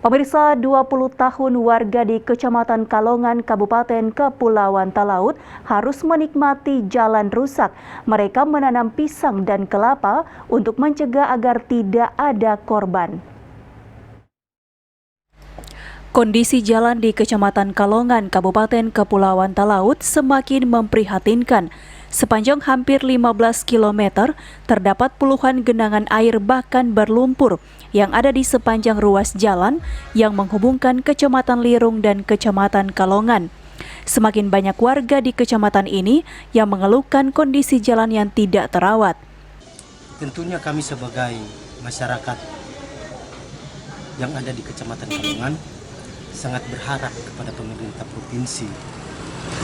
Pemirsa, 20 tahun warga di Kecamatan Kalongan, Kabupaten Kepulauan Talaut harus menikmati jalan rusak. Mereka menanam pisang dan kelapa untuk mencegah agar tidak ada korban. Kondisi jalan di Kecamatan Kalongan, Kabupaten Kepulauan Talaut semakin memprihatinkan. Sepanjang hampir 15 km, terdapat puluhan genangan air bahkan berlumpur yang ada di sepanjang ruas jalan yang menghubungkan Kecamatan Lirung dan Kecamatan Kalongan. Semakin banyak warga di kecamatan ini yang mengeluhkan kondisi jalan yang tidak terawat. Tentunya kami sebagai masyarakat yang ada di Kecamatan Kalongan sangat berharap kepada pemerintah Provinsi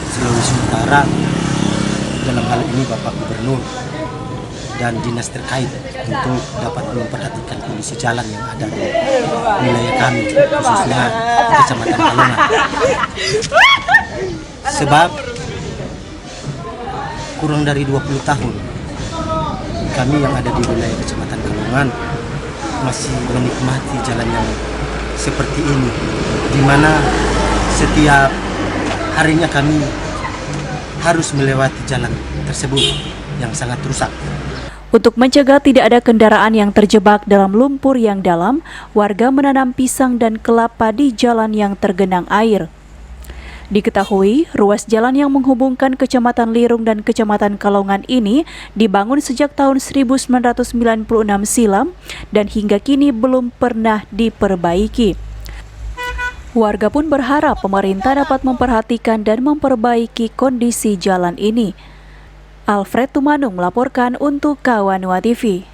Sulawesi Utara, dalam hal ini Bapak Gubernur dan dinas terkait, untuk dapat memperhatikan kondisi jalan yang ada di wilayah kami, khususnya Kecamatan Kalongan. Sebab kurang dari 20 tahun kami yang ada di wilayah Kecamatan Kalongan masih menikmati jalan yang seperti ini, di mana setiap harinya kami harus melewati jalan tersebut yang sangat rusak. Untuk mencegah tidak ada kendaraan yang terjebak dalam lumpur yang dalam, warga menanam pisang dan kelapa di jalan yang tergenang air. Diketahui, ruas jalan yang menghubungkan Kecamatan Lirung dan Kecamatan Kalongan ini dibangun sejak tahun 1996 silam dan hingga kini belum pernah diperbaiki. Warga pun berharap pemerintah dapat memperhatikan dan memperbaiki kondisi jalan ini. Alfred Tumanung melaporkan untuk Kawanua TV.